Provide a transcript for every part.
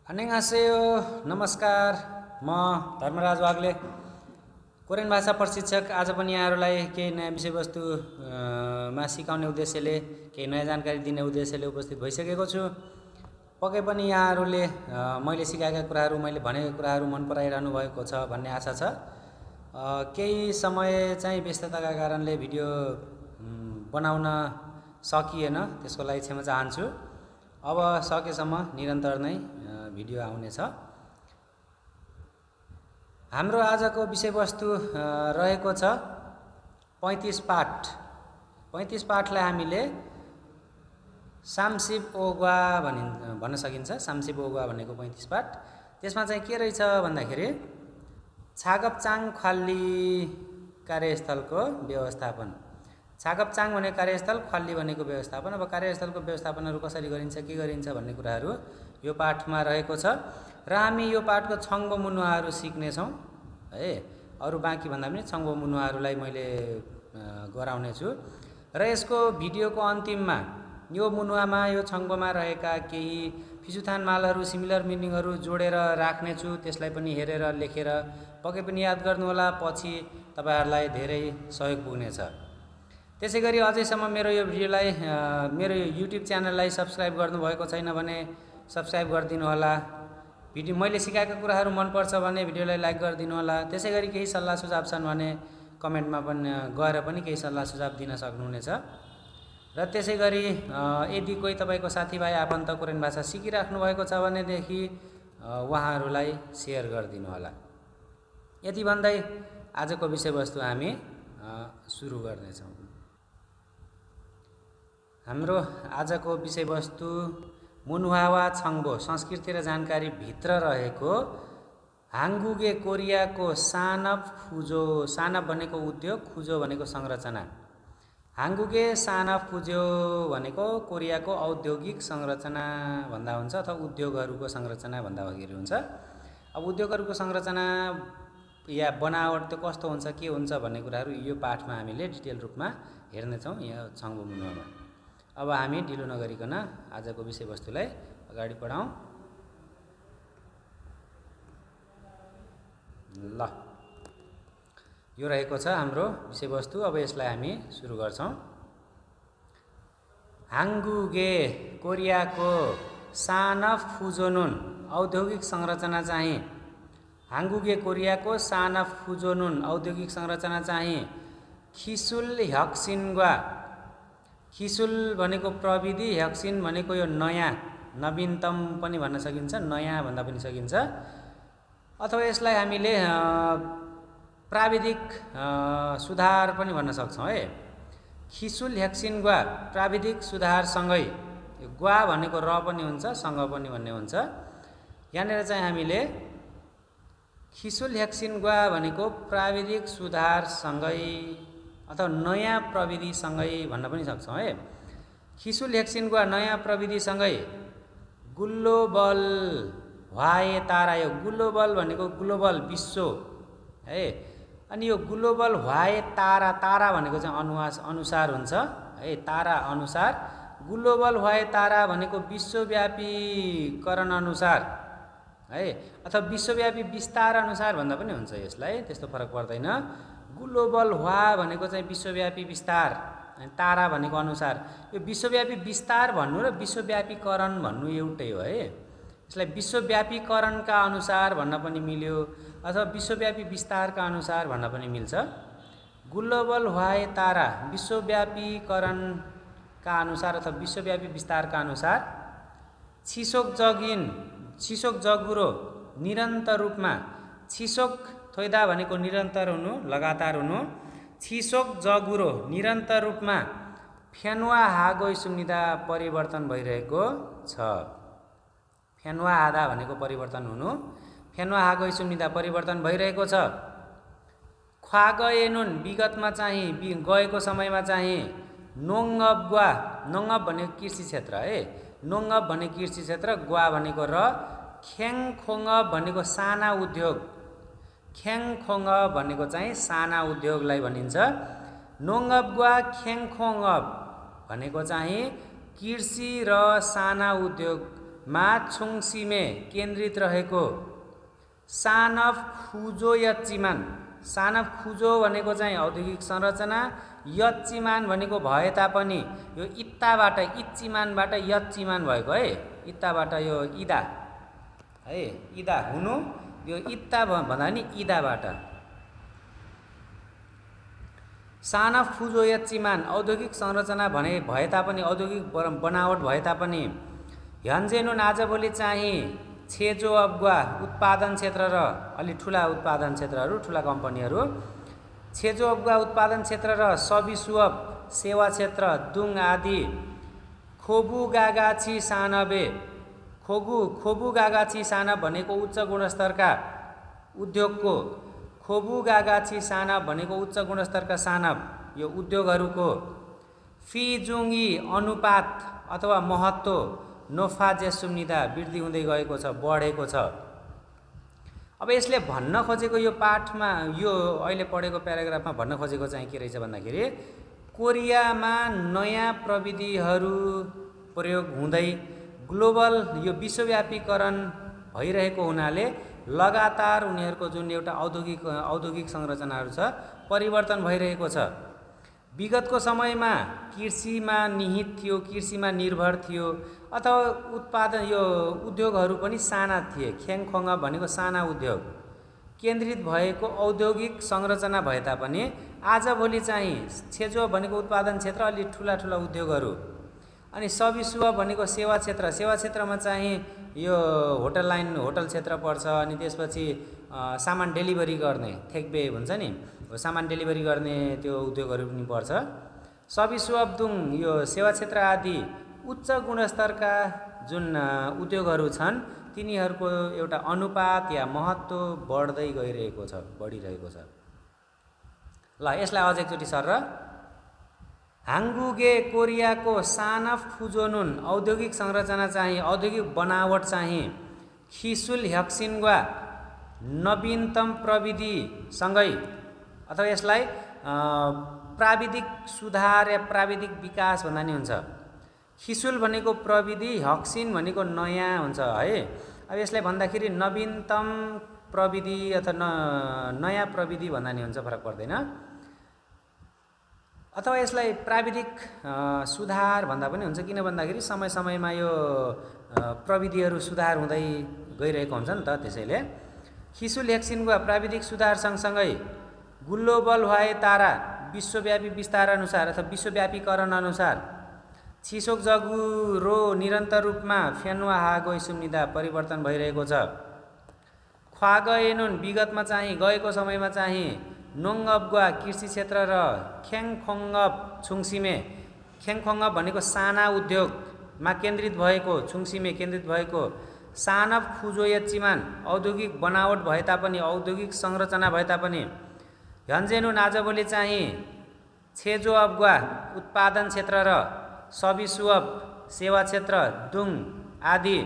안녕하세요. नमस्कार। म धर्मराज वाग्ले कोरियन भाषा प्रशिक्षक आज पनि यहाँहरूलाई केही नयाँ विषयवस्तु मा सिकाउने उद्देश्यले केही नयाँ जानकारी दिने उद्देश्यले उपस्थित भइसकेको छु। पक्कै पनि यहाँहरूले मैले सिकाएका कुराहरू मैले भनेका कुराहरू मन पराइरहनु भएको छ भन्ने आशा छ। केही समय चाहिँ व्यस्तताका कारणले भिडियो बनाउन सकिएन, त्यसको लागि क्षमा चाहन्छु। अब सकेसम्म निरन्तर नै भिडियो आउनेछ। हाम्रो आजको विषयवस्तु रहेको छ 35 पाठ। 35 पाठलाई हामीले सामसिप ओगवा भन्न सकिन्छ। सामसिप ओगवा भनेको 35 पाठ। त्यसमा चाहिँ के रहेछ भन्दाखेरि छागपचाङ ख्वाल्ली कार्यस्थलको व्यवस्थापन। छागपचाङ भनेको कार्यस्थल, ख्वाल्ली भनेको व्यवस्थापन। अब कार्यस्थलको व्यवस्थापनहरू कसरी गरिन्छ, के गरिन्छ भन्ने कुराहरू यो पाठमा रहेको छ र हामी यो पाठको छङ्गो मुनुवाहरू सिक्ने छौं है। अरु बाँकी भन्दा पनि छङ्गो मुनुवाहरूलाई मैले गराउने छु र यसको भिडियोको अन्तिममा यो मुनुवामा यो छङ्गोमा रहेका केही फिजुथान मालहरू, सिमिलर मिनिङहरू जोडेर राख्ने छु। त्यसलाई पनि हेरेर लेखेर पक्कै पनि याद गर्नु होला, पछि तपाईहरुलाई धेरै सहयोग पुग्नेछ। त्यसैगरी अझैसम्म मेरो यो भिडियोलाई मेरो युट्युब च्यानललाई सब्स्क्राइब गर्नु भएको छैन भने सब्स्क्राइब गरिदिनु होला। भिडियो मैले सिकाएका कुराहरू मन पर्छ भने भिडियोलाई लाइक गरिदिनु होला। त्यसैगरी केही सल्लाह सुझाव छन् भने कमेन्टमा पनि गएर पनि केही सल्लाह सुझाव दिन सक्नुहुनेछ। र त्यसैगरी यदि कोही तपाईको साथीभाइ आफन्त कोरियन भाषा सिकिराख्नु भएको छ भनेदेखि उहाँहरूलाई शेयर गरिदिनु होला। यति भन्दै आजको विषयवस्तु हामी सुरु गर्नेछौँ। हाम्रो आजको विषयवस्तु मुनुवा वा छङ्गो संस्कृति र जानकारी भित्र रहेको हाङ्गुगे कोरियाको सानप फुजो। सानप भनेको उद्योग, फुजो भनेको संरचना। हाङ्गुगे सानप फुजो भनेको कोरियाको औद्योगिक संरचना भन्दा हुन्छ अथवा उद्योगहरूको संरचना भन्दा वगेरे हुन्छ। अब उद्योगहरूको संरचना या बनावट त्यो कस्तो हुन्छ, के हुन्छ भन्ने कुराहरू यो पाठमा हामीले डिटेल रूपमा हेर्नेछौँ यहाँ छङ्गो मुनुवामा। अब हामी ढिलो नगरिकन आजको विषयवस्तुलाई अगाडि बढाउँ। ल, यो रहेको छ हाम्रो विषयवस्तु। अब यसलाई हामी सुरु गर्छौँ। हाङ्गुगे कोरियाको सानप फुजोनुन औद्योगिक संरचना चाहिँ हाङ्गुगे कोरियाको सानप फुजोनुन औद्योगिक संरचना चाहिँ खिसुल ह्यक्सिन्ग्वा। खिसुल भनेको प्रविधि, ह्यक्सिन भनेको यो नयाँ, नवीनतम पनि भन्न सकिन्छ, नयाँ भन्दा पनि सकिन्छ। अथवा यसलाई हामीले प्राविधिक सुधार पनि भन्न सक्छौँ है। खिसुल ह्यक्सिन्ग्वा प्राविधिक सुधारसँगै ग्वा भनेको र पनि हुन्छ, सँग पनि भन्ने हुन्छ। यहाँनिर चाहिँ हामीले खिसुल ह्यक्सिन्ग्वा भनेको प्राविधिक सुधारसँगै अथवा नयाँ प्रविधिसँगै भन्न पनि सक्छौँ है। खिसुल ह्यक्सिन्ग्वा नयाँ प्रविधिसँगै ग्लोबल ह्वाए तारा। यो ग्लोबल भनेको ग्लोबल विश्व है। अनि यो ग्लोबल ह्वाए तारा, तारा भनेको चाहिँ अनुसार हुन्छ है, तारा अनुसार। ग्लोबल ह्वाए तारा भनेको विश्वव्यापीकरण अनुसार है, अथवा विश्वव्यापी विस्तार अनुसार भन्दा पनि हुन्छ यसलाई, त्यस्तो फरक पर्दैन। ग्लोबल ह्वा भनेको चाहिँ विश्वव्यापी विस्तार, तारा भनेको अनुसार। यो विश्वव्यापी विस्तार भन्नु र विश्वव्यापीकरण भन्नु एउटै हो है। यसलाई विश्वव्यापीकरणका अनुसार भन्न पनि मिल्यो अथवा विश्वव्यापी विस्तारका अनुसार भन्न पनि मिल्छ। ग्लोबल ह्वाए तारा विश्वव्यापीकरणका अनुसार अथवा विश्वव्यापी विस्तारका अनुसार। छिसोक जगिन, छिसोक जगुरो निरन्तर रूपमा। छिसोक थोइदा भनेको निरन्तर हुनु, लगातार हुनु। छिसोक जगुरो निरन्तर रूपमा फेन्वा हागोइ सुम्निदा परिवर्तन भइरहेको छ। फेन्वा आधा भनेको परिवर्तन हुनु, फेन्वा हागोइ सुम्निदा परिवर्तन भइरहेको छ। ख्वागएनुन विगतमा चाहिँ गएको समयमा चाहिँ नोङअबग्वा, नोङअब भनेको कृषि क्षेत्र है, नोङअब भनेको कृषि क्षेत्र, ग्वा भनेको र, खेङखोङअब भनेको साना उद्योग, खेङखोङअब भनेको चाहिँ साना उद्योगलाई भनिन्छ। नोङअबग्वा खेङखोङअब भनेको चाहिँ कृषि र साना उद्योग मा छुङसिमे केन्द्रित रहेको सानफ खुजो यच्चिमान, सानफ खुजो भनेको चाहिँ औद्योगिक संरचना, यच्चिमान भनेको भए तापनि यो इत्ताबाट इच्चिमानबाट यच्चिमान भएको है, इत्ताबाट यो इदा है, इदा हुनु, यो इत्ता भन्दा नि इदाबाट सानफ खुजो यच्चिमान औद्योगिक संरचना भने भए तापनि औद्योगिक बनावट भए तापनि ह्यान्जेनुन आजभोलि चाहिँ छेजो अब्वा उत्पादन क्षेत्र र अलि ठुला उत्पादन क्षेत्रहरू, ठुला कम्पनीहरू, छेजो अब्वा उत्पादन क्षेत्र र सबिसुअब सेवा क्षेत्र दुङ आदि खोबु गागाची सानबे, खोबु गागाची सानब भनेको उच्च गुणस्तरका उद्योगको, खोबु गागाची सानब भनेको उच्च गुणस्तरका सानब यो उद्योगहरूको फिजुङ्गी अनुपात अथवा महत्त्व नोफा जेसुम्निदा वृद्धि हुँदै गएको छ, बढेको छ। अब यसले भन्न खोजेको यो पाठमा, यो अहिले पढेको प्याराग्राफमा भन्न खोजेको चाहिँ के रहेछ भन्दाखेरि कोरियामा नयाँ प्रविधिहरू प्रयोग हुँदै ग्लोबल यो विश्वव्यापीकरण भइरहेको हुनाले लगातार उनीहरूको जुन एउटा औद्योगिक संरचनाहरू छ परिवर्तन भइरहेको छ। विगतको समयमा कृषिमा निहित थियो, कृषिमा निर्भर थियो अथवा उत्पादन यो उद्योगहरू पनि साना थिए, ख्याङखोङ भनेको साना उद्योग केन्द्रित भएको औद्योगिक संरचना भए तापनि आजभोलि चाहिँ छेजो भनेको उत्पादन क्षेत्र, अलि ठुला ठुला उद्योगहरू, अनि सबिसुअ भनेको सेवा क्षेत्र, सेवा क्षेत्रमा चाहिँ यो होटल लाइन, होटल क्षेत्र पर्छ, अनि त्यसपछि सामान डेलिभरी गर्ने थेक्बे भन्छ नि, सामान डेलिभरी गर्ने त्यो उद्योगहरू पनि पर्छ। सबिसुअब दुङ यो सेवा क्षेत्र आदि उच्च गुणस्तरका जुन उद्योगहरू छन् तिनीहरूको एउटा अनुपात या महत्त्व बढ्दै गइरहेको छ, बढिरहेको छ। ल यसलाई अझ एकचोटि सर हाङ्गुगे कोरियाको सानफ फुजोनुन औद्योगिक संरचना चाहिँ औद्योगिक बनावट चाहिँ खिसुल ह्याक्सिन्वा नवीनतम प्रविधिसँगै अथवा यसलाई प्राविधिक सुधार या प्राविधिक विकास भन्दा नि हुन्छ। खिसुल भनेको प्रविधि, हक्सिन भनेको नयाँ हुन्छ है। अब यसलाई भन्दाखेरि नवीनतम प्रविधि अथवा नयाँ प्रविधि भन्दा नि हुन्छ, फरक पर्दैन। अथवा यसलाई प्राविधिक सुधार भन्दा पनि हुन्छ, किन भन्दाखेरि समय समयमा यो प्रविधिहरू सुधार हुँदै गइरहेको हुन्छ नि त। त्यसैले खिसुल ह्याक्सिनको प्राविधिक सुधार सँगसँगै ग्लोबल भए तारा विश्वव्यापी विस्तार अनुसार अथवा विश्वव्यापीकरण अनुसार छिसोक जगु रो निरन्तर रूपमा फेन्वा हागो सुम्निदा परिवर्तन भइरहेको छ। ख्वागएनुन विगतमा चाहिँ गएको समयमा चाहिँ नोङअबगा कृषि क्षेत्र र ख्याङखोङअब छुङसिमे, ख्याङखोङअब भनेको साना उद्योगमा केन्द्रित भएको, छुङसिमे केन्द्रित भएको सानब खुजो यच्चिमान औद्योगिक बनावट भए तापनि, औद्योगिक संरचना भए तापनि ह्यान्जेनुन आजभोलि चाहिँ छेजो अब्गा उत्पादन क्षेत्र र सबिसुअब सेवा क्षेत्र दुङ आदि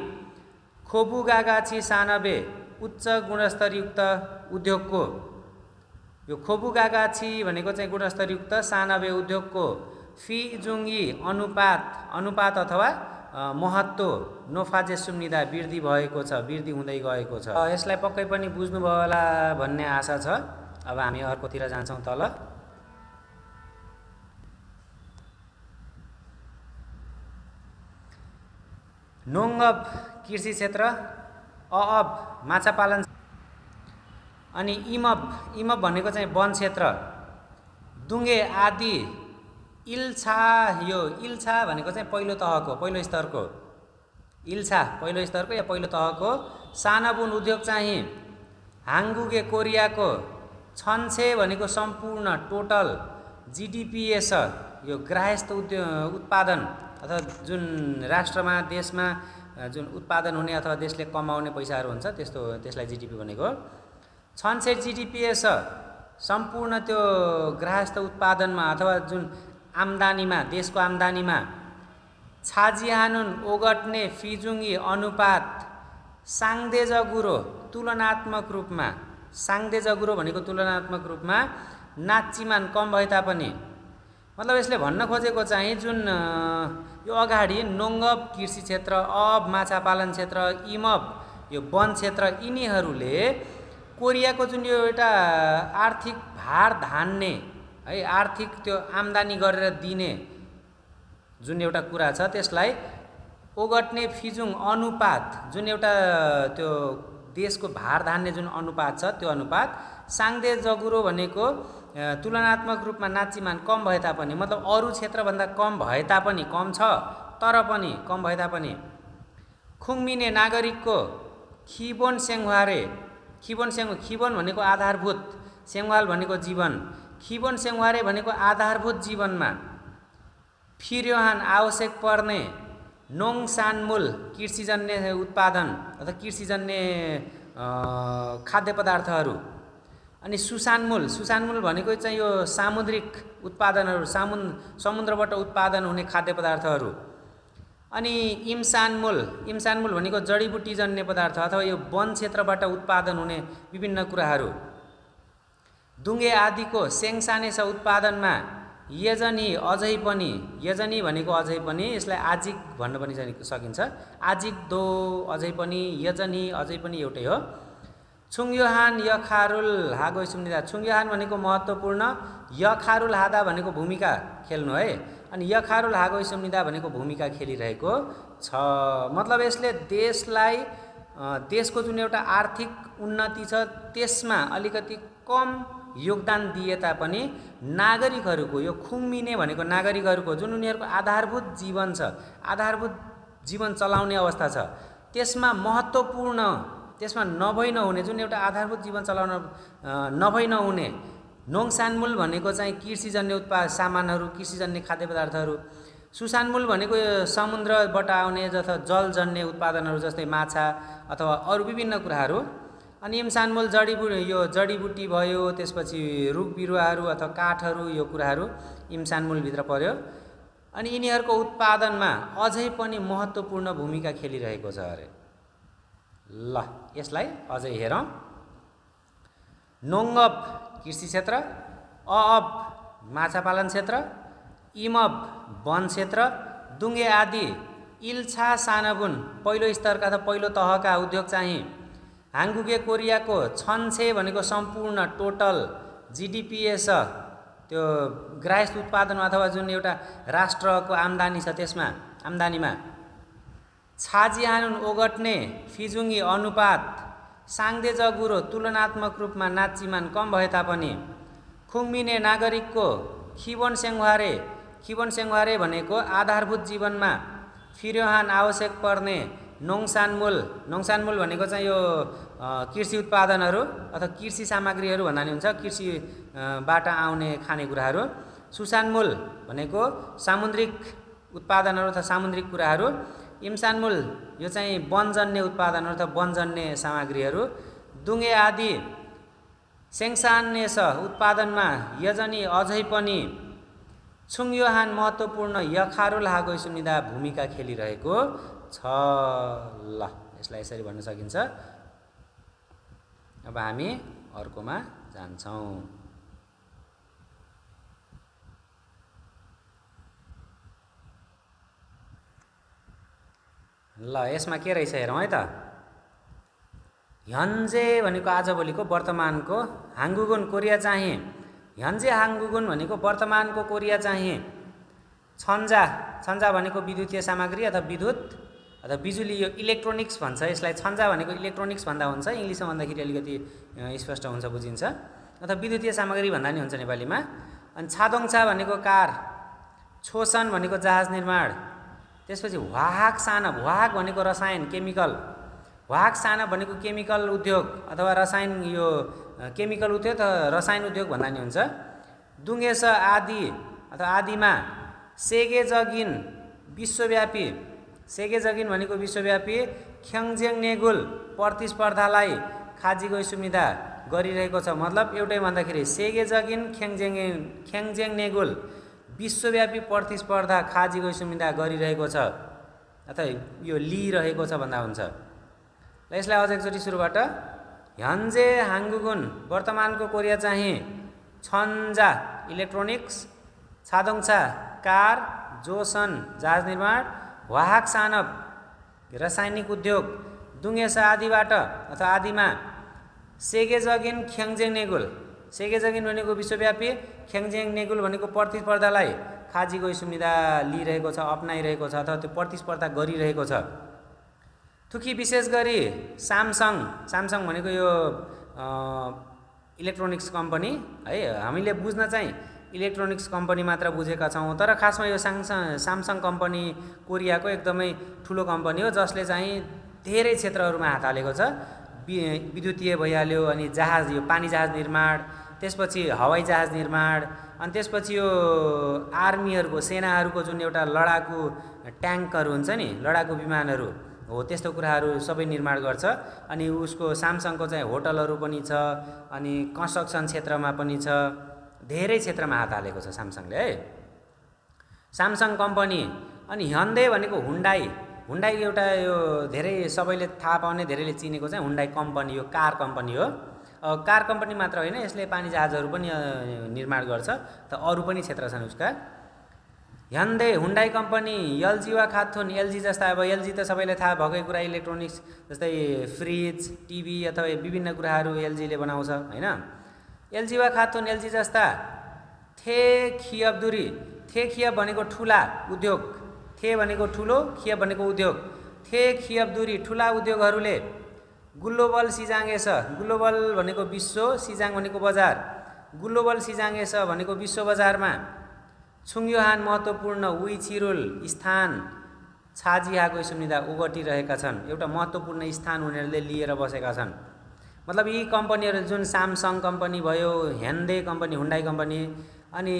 खोबुगागाची सानबे उच्च गुणस्तरयुक्त उद्योगको, यो खोबुगागाची भनेको चाहिँ गुणस्तरयुक्त सानबे उद्योगको फिजुङ्गी अनुपात अथवा महत्त्व नोफाजे सुम्निदा वृद्धि भएको छ, वृद्धि हुँदै गएको छ। यसलाई पक्कै पनि बुझ्नुभयो होला भन्ने आशा छ। अब हामी अर्कोतिर जान्छौँ तल। नोङअब कृषि क्षेत्र, अअब माछा पालन, अनि इमब भनेको चाहिँ वन क्षेत्र, दुङ्गे आदि इल्छा, यो इल्छा भनेको चाहिँ पहिलो तहको, पहिलो स्तरको, इल्छा पहिलो स्तरको या पहिलो तहको सानाबुन उद्योग चाहिँ हाङ्गुगे कोरियाको छन्छे भनेको सम्पूर्ण टोटल जिडिपिएस, यो ग्राह्यस्थ उत्पादन अथवा जुन राष्ट्रमा देशमा जुन उत्पादन हुने अथवा देशले कमाउने पैसाहरू हुन्छ त्यस्तो, त्यसलाई जिडिपी भनेको। छन्छे जिडिपिएस सम्पूर्ण त्यो ग्राह्यस्थ उत्पादनमा अथवा जुन आम्दानीमा, देशको आम्दानीमा छाजिहानुन ओगट्ने फिजुङ्गी अनुपात साङ्देजगुरो तुलनात्मक रूपमा, साङ्देजगुरो भनेको तुलनात्मक रूपमा नाच्चिमान कम भए तापनि, मतलब यसले भन्न खोजेको चाहिँ जुन यो अगाडि नोङ्गप कृषि क्षेत्र, अब माछा पालन क्षेत्र, इमब यो वन क्षेत्र, यिनीहरूले कोरियाको जुन यो एउटा आर्थिक भार धान्ने है, आर्थिक त्यो आम्दानी गरेर दिने जुन एउटा कुरा छ त्यसलाई ओगट्ने फिजुङ अनुपात, जुन एउटा त्यो देशको भार धान्ने जुन अनुपात छ त्यो अनुपात साङ्दे जगुरो भनेको तुलनात्मक रूपमा नाचिमान कम भए तापनि, मतलब अरू क्षेत्रभन्दा कम भए तापनि, कम छ तर पनि कम भए तापनि खुङमिने नागरिकको खिबोन सेङ्वारे, खिबोन भनेको आधारभूत, सेङ्वाल भनेको जीवन, खिबोन सेङ्वारे भनेको आधारभूत जीवनमा फिर्योहान आवश्यक पर्ने नोङसानमूल कृषिजन्य उत्पादन अथवा कृषिजन्य खाद्य पदार्थहरू, अनि सुसानमूल भनेको चाहिँ यो सामुद्रिक उत्पादनहरू, समुद्रबाट उत्पादन हुने खाद्य पदार्थहरू, अनि इम्सानमूल भनेको जडीबुटीजन्य पदार्थ अथवा यो वन क्षेत्रबाट उत्पादन हुने विभिन्न कुराहरू, दुङ्गे आदिको सेङसानेस उत्पादनमा यजनी अझै पनि, यजनी भनेको अझै पनि, यसलाई आजिक भन्न पनि सकिन्छ, आजिक दो अझै पनि, यजनी अझै पनि एउटै हो। छुङयोहान यखारुल हागो सुम्निदा, छुङयोहान भनेको महत्त्वपूर्ण, यखारुल हादा भनेको भूमिका खेल्नु है, अनि यखारुल हागो सुम्निदा भनेको भूमिका खेलिरहेको छ। मतलब यसले देशलाई, देशको जुन एउटा आर्थिक उन्नति छ त्यसमा अलिकति कम योगदान दिए तापनि नागरिकहरूको, यो खुङमिने भनेको नागरिकहरूको जुन उनीहरूको आधारभूत जीवन छ, आधारभूत जीवन चलाउने अवस्था छ त्यसमा महत्त्वपूर्ण, त्यसमा नभई नहुने जुन एउटा आधारभूत जीवन चलाउन नभई नहुने नोङसानमूल भनेको चाहिँ कृषिजन्य सामानहरू, कृषिजन्य खाद्य पदार्थहरू, सुसानमूल भनेको समुद्रबाट आउने जथा जलजन्य उत्पादनहरू जस्तै माछा अथवा अरू विभिन्न कुराहरू, अनि इम्सानमूल यो जडीबुटी भयो, त्यसपछि रुख बिरुवाहरू अथवा काठहरू, यो कुराहरू इम्सानमूलभित्र पर्यो, अनि यिनीहरूको उत्पादनमा अझै पनि महत्त्वपूर्ण भूमिका खेलिरहेको छ अरे। ल यसलाई अझै हेरौँ। नोङ्गप कृषि क्षेत्र, अअब माछा पालन क्षेत्र, इमब वन क्षेत्र, दुङ्गे आदि इल्छा सानबुन पहिलो स्तरका अथवा पहिलो तहका उद्योग चाहिँ, हाङ्गुगे कोरियाको छन्छे भनेको सम्पूर्ण टोटल जिडिपिएस त्यो ग्राह्य उत्पादन अथवा जुन एउटा राष्ट्रको आम्दानी छ त्यसमा, आम्दानीमा छाजिहानुन ओगट्ने फिजुङ्गी अनुपात साङ्दे जगुरो तुलनात्मक रूपमा नाचिमान कम भए तापनि खुङमिने नागरिकको खिबोन सेङ्वारे भनेको आधारभूत जीवनमा फिर्योहान आवश्यक पर्ने नोङसानमूल भनेको चाहिँ यो कृषि उत्पादनहरू अथवा कृषि सामग्रीहरू भन्दा नि हुन्छ, कृषिबाट आउने खानेकुराहरू, सुसानमूल भनेको सामुद्रिक उत्पादनहरू अथवा सामुद्रिक कुराहरू, इम्सानमूल यो चाहिँ वनजन्य उत्पादनहरू अथवा वनजन्य सामग्रीहरू, दुङ्गे आदि सेङसानेस उत्पादनमा यजनी अझै पनि, छुङयोहान महत्त्वपूर्ण, यखारुल हागो सुनिदा भूमिका खेलिरहेको छ। ल यसलाई यसरी भन्न सकिन्छ। अब हामी अर्कोमा जान्छौँ। ल यसमा के रहेछ हेरौँ है त। ह्यन्जे भनेको आजभोलिको वर्तमानको, हाङ्गुगुन कोरिया चाहिँ, ह्यन्जे हाङ्गुगुन भनेको वर्तमानको कोरिया चाहिँ, छन्जा भनेको विद्युतीय सामग्री अथवा विद्युत अथवा बिजुली, यो इलेक्ट्रोनिक्स भन्छ यसलाई, छन्जा भनेको इलेक्ट्रोनिक्स भन्दा हुन्छ, इङ्ग्लिसमा भन्दाखेरि अलिकति स्पष्ट हुन्छ, बुझिन्छ, अथवा विद्युतीय सामग्री भन्दा नि हुन्छ नेपालीमा। अनि छादोङछा भनेको कार, छोसन भनेको जहाज निर्माण, त्यसपछि वाहक सानब, वाहक भनेको रसायन केमिकल, वाहक सानब भनेको केमिकल उद्योग अथवा रसायन, यो केमिकल उद्योग अथवा रसायन उद्योग भन्दा नि हुन्छ। दुङ्गेस आदि अथवा आदिमा सेगेजगिन विश्वव्यापी, सेगेजगिन भनेको विश्वव्यापी, ख्याङ्जेङ नेगुल प्रतिस्पर्धालाई खाजिगो सुविधा गरिरहेको छ। मतलब एउटै भन्दाखेरि सेगेजगिन ख्याङ्जेङ नेगुल विश्वव्यापी प्रतिस्पर्धा खाजिगो सुविधा गरिरहेको छ अथवा यो लिइरहेको छ भन्दा हुन्छ। ल यसलाई अझ एकचोटि सुरुबाट। ह्यन्जे हाङ्गुगुन वर्तमानको कोरिया चाहिँ, छन्जा इलेक्ट्रोनिक्स, छादोङछा कार जोसन जहाज निर्माण, वाहक सानप रासायनिक उद्योग, दुङ्गेसा आदिबाट अथवा आदिमा सेगेजगिन ख्याङ्जेङ नेगुल, सेगेजगिन भनेको विश्वव्यापी, ख्याङ्जेङ नेगुल भनेको प्रतिस्पर्धालाई खाजी गौसुम्निदा लिइरहेको छ, अपनाइरहेको छ अथवा त्यो प्रतिस्पर्धा गरिरहेको छ। थुकी विशेष गरी सामसङ, सामसङ भनेको यो इलेक्ट्रोनिक्स कम्पनी है, हामीले बुझ्न चाहिँ इलेक्ट्रोनिक्स कम्पनी मात्र बुझेका छौँ, तर खासमा यो सामसङ कम्पनी कोरियाको एकदमै ठुलो कम्पनी हो, जसले चाहिँ धेरै क्षेत्रहरूमा हात हालेको छ। विद्युतीय भइहाल्यो, अनि जहाज, यो पानी जहाज निर्माण, त्यसपछि हवाई जहाज निर्माण, अनि त्यसपछि यो आर्मीहरूको, सेनाहरूको जुन एउटा लडाकु ट्याङ्कहरू हुन्छ नि, लडाकु विमानहरू हो, त्यस्तो कुराहरू सबै निर्माण गर्छ। अनि उसको सामसङको चाहिँ होटलहरू पनि छ, अनि कन्स्ट्रक्सन क्षेत्रमा पनि छ, धेरै क्षेत्रमा हात हालेको छ सामसङले है, सामसङ कम्पनी। अनि ह्युन्डे भनेको हुन्डाई, हुन्डाई एउटा यो धेरै सबैले थाहा पाउने, धेरैले चिनेको चाहिँ हुन्डाई कम्पनी, यो कार कम्पनी हो। कार कम्पनी मात्र होइन, यसले पानी जहाजहरू पनि निर्माण गर्छ, त अरू पनि क्षेत्र छन् उसका। ह्युन्डे, हुन्डाई कम्पनी, एलजी वा खाथुन, एलजी जस्ता, अब एलजी त सबैलाई थाहा भएकै कुरा, इलेक्ट्रोनिक्स जस्तै फ्रिज, टिभी अथवा विभिन्न कुराहरू एलजीले बनाउँछ होइन। एलजी वा खाथुन, एलजी जस्ता। थे खियबदुरी, थे खियब भनेको ठुला उद्योग, थे भनेको ठुलो, खियब भनेको उद्योग। थे खियबदुरी ठुला उद्योगहरूले ग्लोबल सिजाङेस, ग्लोबल भनेको विश्व, सिजाङ भनेको बजार, ग्लोबल सिजाङेस भनेको विश्व बजारमा छुङयोहान महत्त्वपूर्ण उइछिरुल स्थान छाजी हागो सुनिदा ओगटिरहेका छन्, एउटा महत्त्वपूर्ण स्थान उनीहरूले लिएर बसेका छन्। मतलब यी कम्पनीहरू जुन सामसङ कम्पनी भयो, ह्युन्डे कम्पनी, हुन्डाई कम्पनी, अनि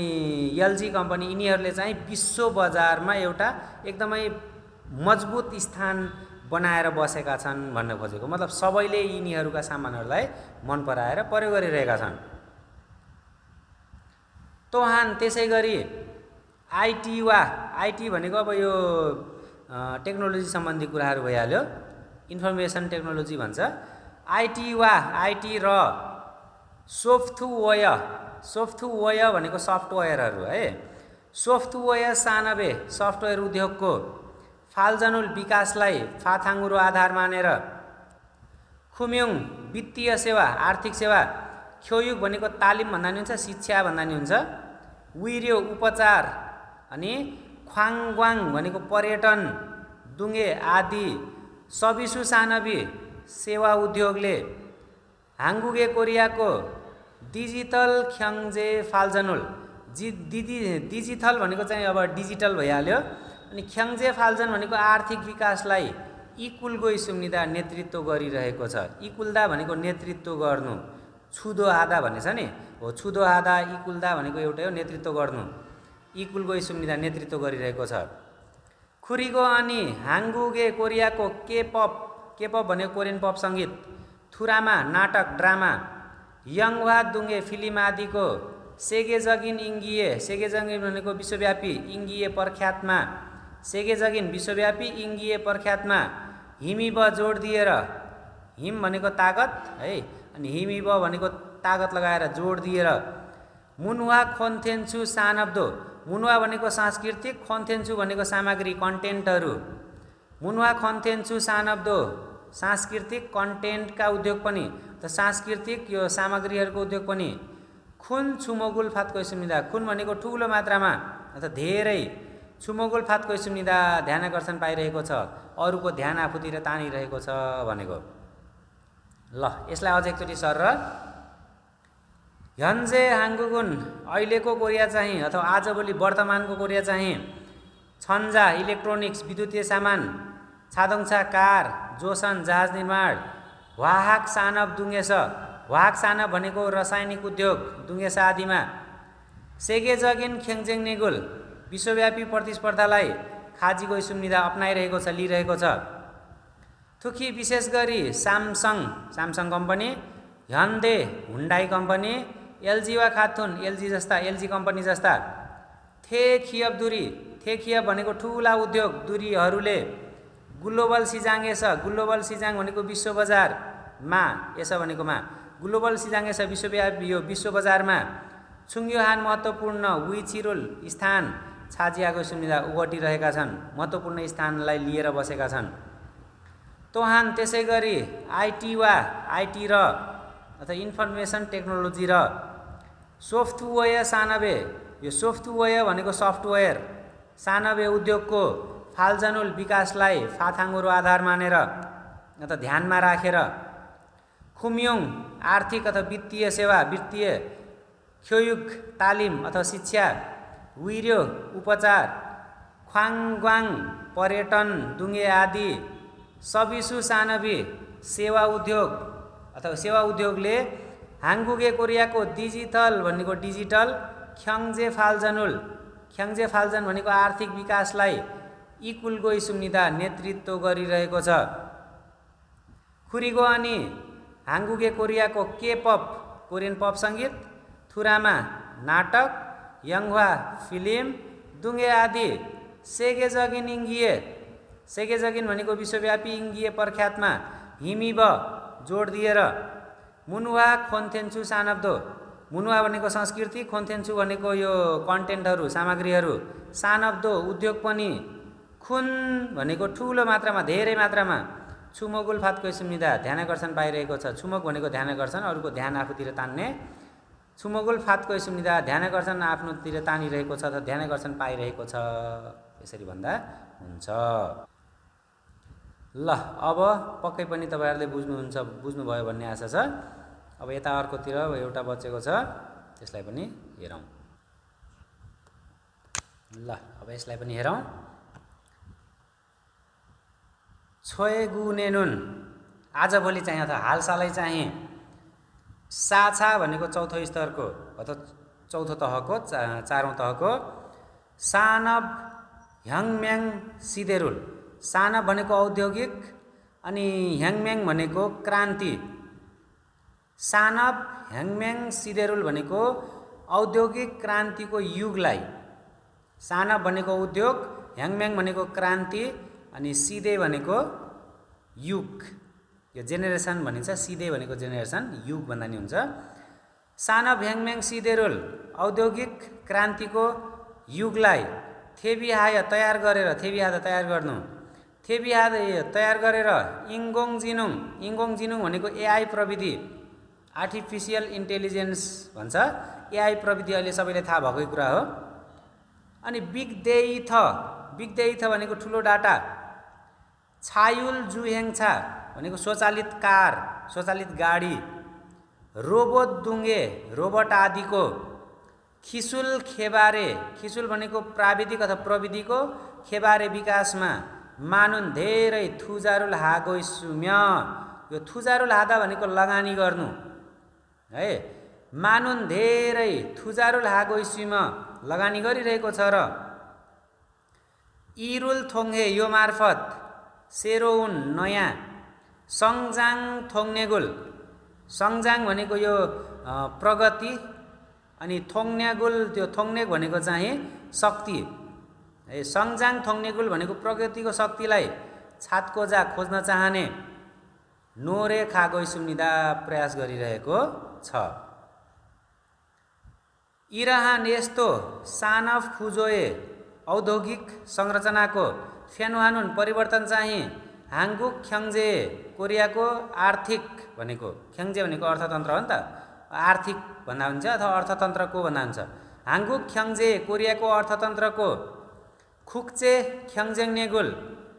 एलजी कम्पनी, यिनीहरूले चाहिँ विश्व बजारमा एउटा एकदमै मजबुत स्थान बनाएर बसेका छन् भन्न खोजेको। मतलब सबैले यिनीहरूका सामानहरूलाई मन पराएर प्रयोग गरिरहेका छन्। तोहान, त्यसै गरी आइटी वा, आइटी भनेको अब यो टेक्नोलोजी सम्बन्धी कुराहरू भइहाल्यो, इन्फर्मेसन टेक्नोलोजी भन्छ। आइटी वा, आइटी र सोफ्टवेयर, सोफ्टवेयर भनेको सफ्टवेयरहरू है, सोफ्टवेयर सानबे सफ्टवेयर उद्योगको फाल्जनुल विकासलाई फाथाङ्गुरो आधार मानेर खुम्युङ वित्तीय सेवा, आर्थिक सेवा, ख्योयुग भनेको तालिम भन्दा नि हुन्छ, शिक्षा भन्दा नि हुन्छ, विर्यो उपचार, अनि ख्वाङग्वाङ भनेको पर्यटन, दुङ्गे आदि सबिसु सानबी सेवा उद्योगले हाङ्गुगे कोरियाको डिजिटल ख्याङ्जे फाल्जनुल, डिजिटल भनेको चाहिँ अब डिजिटल भइहाल्यो, अनि ख्याङ्जे फाल्जन भनेको आर्थिक विकासलाई इकुलगोइ सुम्निदा नेतृत्व गरिरहेको छ। इकुल्दा भनेको नेतृत्व गर्नु, छुदो आधा भन्ने छ नि हो, छुदो आधा इकुल्दा भनेको एउटै हो, नेतृत्व गर्नु, इकुलगोइ सुम्निदा नेतृत्व गरिरहेको छ। खुरीगो अनि हाङ्गुगे कोरियाको केपप, केपप भनेको कोरियन पप सङ्गीत, थुरामा नाटक ड्रामा, यङवा दुङ्गे फिल्म आदिको सेगेजगिन इङ्गिए, सेगेजगिन भनेको विश्वव्यापी, इङ्गिए प्रख्यातमा, सेगेजगिन विश्वव्यापी, इङ्गिए प्रख्यातमा हिमिब जोड दिएर, हिम भनेको तागत है, अनि हिमिब भनेको तागत लगाएर जोड दिएर, मुनुवा खोन्थेन्चु सानब्दो, मुनुवा भनेको सांस्कृतिक, खोन्थेन्चु भनेको सामग्री कन्टेन्टहरू, मुनुवा खोन्थेन्चु सानब्दो सांस्कृतिक कन्टेन्टका उद्योग पनि, त सांस्कृतिक यो सामग्रीहरूको उद्योग पनि। खुन छुमोगुल फातको सुनिदा, खुन भनेको ठुलो मात्रामा अथवा धेरै, छुमोगुल फातको सुनिदा ध्यान आकर्षण पाइरहेको छ, अरूको ध्यान आफूतिर तानिरहेको छ भनेको। ल यसलाई अझ एकचोटि सर र ह्युन्जे हाङ्गुगुन, अहिलेको कोरिया चाहिँ अथवा आजभोलि वर्तमानको कोरिया चाहिँ छन्जा इलेक्ट्रोनिक्स विद्युतीय सामान, छादोङछा कार, जोसन जहाज निर्माण, वाहक सानब दुङ्गेस, वाहक सानब भनेको रासायनिक उद्योग दुङ्गेसा आदिमा, सेगेजगिन ख्याङ्जेङ नेगुल विश्वव्यापी प्रतिस्पर्धालाई खाजी गई सुम्निदा अपनाइरहेको छ, लिइरहेको छ। थुकी विशेष गरी Samsung, Samsung company, Hyundai Hyundai company, LG वा खाथुन, एलजी जस्ता, एलजी कम्पनी जस्ता। थे खियब दुरी, थे खियब भनेको ठुला उद्योग दुरीहरूले ग्लोबल सिजाङेस, ग्लोबल सिजाङ भनेको विश्व बजारमा, यसो भनेको मा, ग्लोबल सिजाङेस विश्वव्यापी यो विश्व बजारमा, छुङयोहान महत्त्वपूर्ण उइछिरुल स्थान छाजियाको सुम्निदा उगटिरहेका छन्, महत्त्वपूर्ण स्थानलाई लिएर बसेका छन्। तोहान त्यसै गरी आइटी र अथवा इन्फर्मेसन टेक्नोलोजी र सफ्टवेयर सानबे, यो सफ्टवेयर भनेको सफ्टवेयर, सानबे उद्योगको फाल्जनुल विकासलाई फाथाङ्गुरो आधार मानेर अथवा ध्यानमा राखेर खुम्योङ आर्थिक अथवा वित्तीय सेवा, वित्तीय ख्योयुग तालिम अथवा शिक्षा, विर्यो उपचार, ख्वाङग्वाङ पर्यटन, दुङ्गे आदि सबिसु सानबी सेवा उद्योग अथवा सेवा उद्योगले हाङ्गुगे कोरियाको डिजिटल भनेको डिजिटल, ख्याङ्जे फाल्जन भनेको आर्थिक विकासलाई इकुलगो सुम्निदा नेतृत्व गरिरहेको छ। खुरिगो अनि हाङ्गुगे कोरियाको केपप कोरियन पप सङ्गीत, थुरामा नाटक, यङ्वा फिल्म, दुङ्गे आदि सेगेजगिन इङ्गिए, सेगेजगिन भनेको विश्वव्यापी इङ्गिए प्रख्यातमा हिमिब जोड दिएर मुनुवा खोन्थेन्चु सानब्दो, मुनुवा भनेको संस्कृति, खोन्थेन्चु भनेको यो कन्टेन्टहरू सामग्रीहरू, सानब्दो उद्योग पनि, खुन भनेको ठुलो मात्रामा धेरै मात्रामा छुमोगुल फातको सुम्निदा ध्यानाकर्षण पाइरहेको छ। छुमोक भनेको ध्यानाकर्षण, अरूको ध्यान आफूतिर तान्ने, छुमोगुल फातको सुम्निदा ध्यानाकर्षण आफ्नोतिर तानिरहेको छ अथवा ध्यानाकर्षण पाइरहेको छ, यसरी भन्दा हुन्छ। ल अब पक्कै पनि तपाईँहरूले बुझ्नुभयो भन्ने आशा छ। अब यता अर्कोतिर एउटा बचेको छ, त्यसलाई पनि हेरौँ। ल अब यसलाई पनि हेरौँ। छोएगुनेनुन आजभोलि चाहिँ अथवा हालसालै चाहिँ साछा भनेको चौथो स्तरको अथवा चौथो तहको चारौँ तहको सानब ह्याङम्याङ सिदेरुल, सानब भनेको औद्योगिक अनि ह्याङम्याङ भनेको क्रान्ति। सानब ह्याङम्याङ सिदेरुल भनेको औद्योगिक क्रान्तिको युगलाई, सानब भनेको उद्योग, ह्याङम्याङ भनेको क्रान्ति अनि सिदे भनेको युग, यो जेनेरेसन भनिन्छ, सिदे भनेको जेनेरेसन, युग भन्दा नि हुन्छ। सानब ह्याङम्याङ सिदेरुल औद्योगिक क्रान्तिको युगलाई थेबिहाय तयार गरेर, थेबिहाद तयार गर्नु, थेबिहाद तयार गरेर इङ्गोङ जिनुङ भनेको एआई प्रविधि, आर्टिफिसियल इन्टेलिजेन्स भन्छ, एआई प्रविधि अहिले सबैलाई थाहा भएकै कुरा हो। अनि बिग डेटा भनेको ठुलो डाटा, छायुल जुहेङछा भनेको स्वचालित कार, स्वचालित गाडी, रोबोट दुङ्गे रोबोट आदिको, खिसुल खेबारे, खिसुल भनेको प्राविधिक अथवा प्रविधिको, खेबारे विकासमा मानुन धेरै थुजारुल हागो सुम्य, यो थुजारुल हादा भनेको लगानी गर्नु है, मानुन धेरै थुजारुल हागो सुम्य लगानी गरिरहेको छ र इरुल थोङ्गे यो मार्फत सेरोउन नयाँ सङ्जाङ थोङ्नेगुल, सङ्जाङ भनेको यो प्रगति अनि थोङ्नेगुल त्यो थोङ्नेग भनेको चाहिँ शक्ति है, सङ्जाङ थोङ्नेगुल भनेको प्रगतिको शक्तिलाई छातकोजा खोज्न चाहने नोरे खागो सुम्निदा प्रयास गरिरहेको छ। इराहान यस्तो सानफ खुजोए औद्योगिक संरचनाको फेनुहानुन परिवर्तन चाहिँ हाङ्गुक ख्याङ्जे कोरियाको आर्थिक भनेको, ख्याङ्जे भनेको अर्थतन्त्र हो नि त, आर्थिक भन्दा हुन्छ अथवा अर्थतन्त्रको भन्दा हुन्छ। हाङ्गुक ख्याङ्जे कोरियाको अर्थतन्त्रको खुक्चे ख्याङ्जेङ नेगुल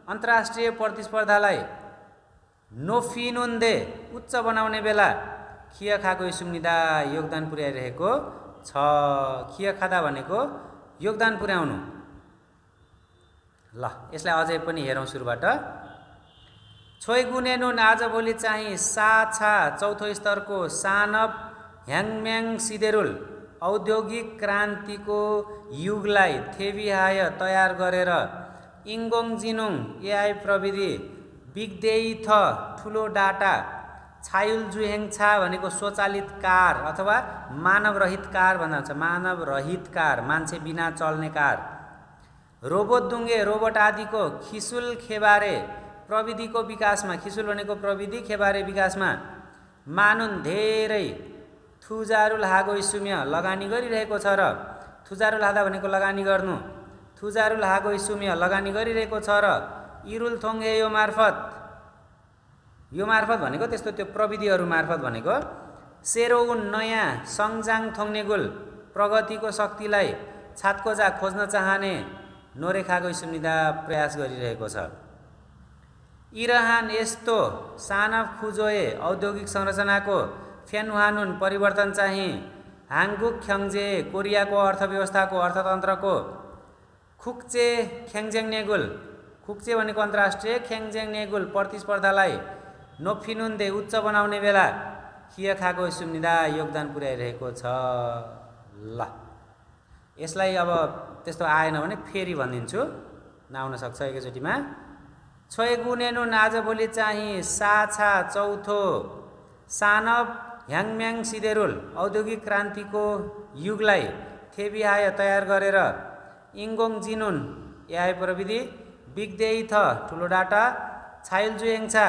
अन्तर्राष्ट्रिय प्रतिस्पर्धालाई नोफिनुन्दे उच्च बनाउने बेला खिया खाको सुम्निदा योगदान पुर्याइरहेको छ। खिया खादा भनेको योगदान पुर्याउनु। ल यसलाई अझै पनि हेरौँ सुरुबाट। छोइगुनेनुन आजभोलि चाहिँ साछा चौथो स्तरको सानब ह्याङम्याङ सिदेरुल औद्योगिक क्रान्तिको युगलाई थेबिहाय तयार गरेर इङ्गोङ जिनुङ एआई प्रविधि, बिगडेइथ ठुलो डाटा, छायुल जुहेङछा भनेको स्वचालित कार अथवा मानवरहित कार भन्दा हुन्छ, मानवरहित कार मान्छे बिना चल्ने कार, रोबोट दुङ्गे रोबोट आदिको खिसुल खेबारे प्रविधिको विकासमा, खिसुल भनेको प्रविधि, खेबारे विकासमा मानुन धेरै थुजारुल हागो सुम्य लगानी गरिरहेको छ र थुजारुल हादा भनेको लगानी गर्नु, थुजारुल हागो इसुम्य लगानी गरिरहेको छ र इरुल थोङ्गे यो मार्फत भनेको त्यस्तो त्यो प्रविधिहरू मार्फत भनेको सेरोउन नयाँ सङ्जाङ थोङ्नेगुल प्रगतिको शक्तिलाई छातकोजा खोज्न चाहने नोरेखागो इसुम्निदा प्रयास गरिरहेको छ। इरहान यस्तो सानफ खुजोए औद्योगिक संरचनाको फेनहानुन परिवर्तन चाहिँ हाङगुक ख्याङ्जे कोरियाको अर्थव्यवस्थाको अर्थतन्त्रको खुक्चे ख्याङ्जेङ नेगुल खुक्चे भनेको अन्तर्राष्ट्रिय ख्याङ्जेङ नेगुल प्रतिस्पर्धालाई नोफिनुन्दे उच्च बनाउने बेला खियाखाको सुम्निदा योगदान पुर्याइरहेको छ। ल यसलाई अब त्यस्तो आएन भने फेरि भनिदिन्छु, नआउन सक्छ एकैचोटिमा। छोइगुनेनुन आजभोलि चाहिँ साछा चौथो सानव ह्याङम्याङ सिदेरुल औद्योगिक क्रान्तिको युगलाई थेबिहाय तयार गरेर इङ्गोङ जिनुन एआई प्रविधि बिग्देई थ ठुलो डाटा छाइलजुएङछा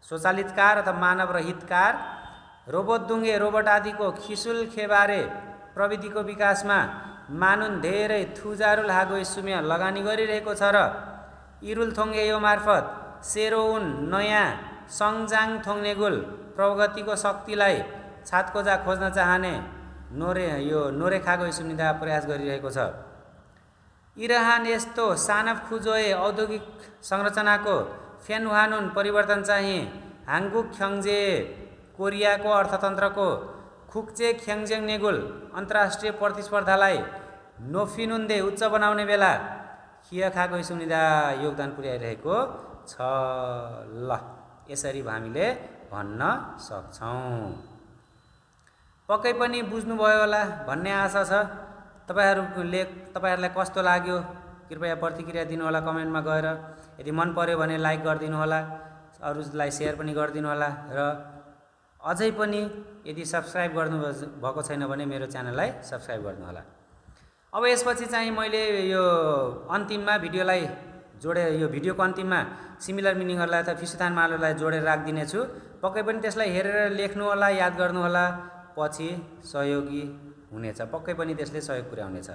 स्वचालित कार अथवा मानव रहित कार रोबोट दुङ्गे रोबोट आदिको खिसुल खेबारे प्रविधिको विकासमा मानुन धेरै थुजारुल हागो इसुम्य लगानी गरिरहेको छ र इरुल थोङ्गे यो मार्फत सेरोउन नयाँ सङ्जाङ थोङ्नेगुल प्रगतिको शक्तिलाई छातकोजा खोज्न चाहने नोरेखागो इसुम्निदा प्रयास गरिरहेको छ। इरहान यस्तो सानफ खुजोए औद्योगिक संरचनाको फेनहानुन परिवर्तन चाहिँ हाङगुक ख्याङ्जे कोरियाको अर्थतन्त्रको खुक्चे ख्याङ्जेङ नेगुल अन्तर्राष्ट्रिय प्रतिस्पर्धालाई नोफिनुन्दे उच्च बनाउने बेला खियाखागो इसुम्निदा योगदान पुर्याइरहेको छ। ल यसरी हामीले भन्न सक्छौँ। पक्कै पनि बुझ्नुभयो होला भन्ने आशा छ। तपाईँहरूलाई कस्तो लाग्यो कृपया प्रतिक्रिया दिनुहोला कमेन्टमा गएर। यदि मन पर्यो भने लाइक गरिदिनु होला, अरूलाई सेयर पनि गरिदिनु होला र अझै पनि यदि सब्सक्राइब गर्नु भएको छैन भने मेरो च्यानललाई सब्सक्राइब गर्नुहोला। अब यसपछि चाहिँ मैले यो अन्तिममा भिडियोलाई यो भिडियोको अन्तिममा सिमिलर मिनिङहरूलाई अथवा फिसुतान मालहरूलाई जोडेर राखिदिनेछु। पक्कै पनि त्यसलाई हेरेर लेख्नु होला, याद गर्नु होला, पछि सहयोगी हुनेछ, पक्कै पनि त्यसले सहयोग पुर्याउनेछ।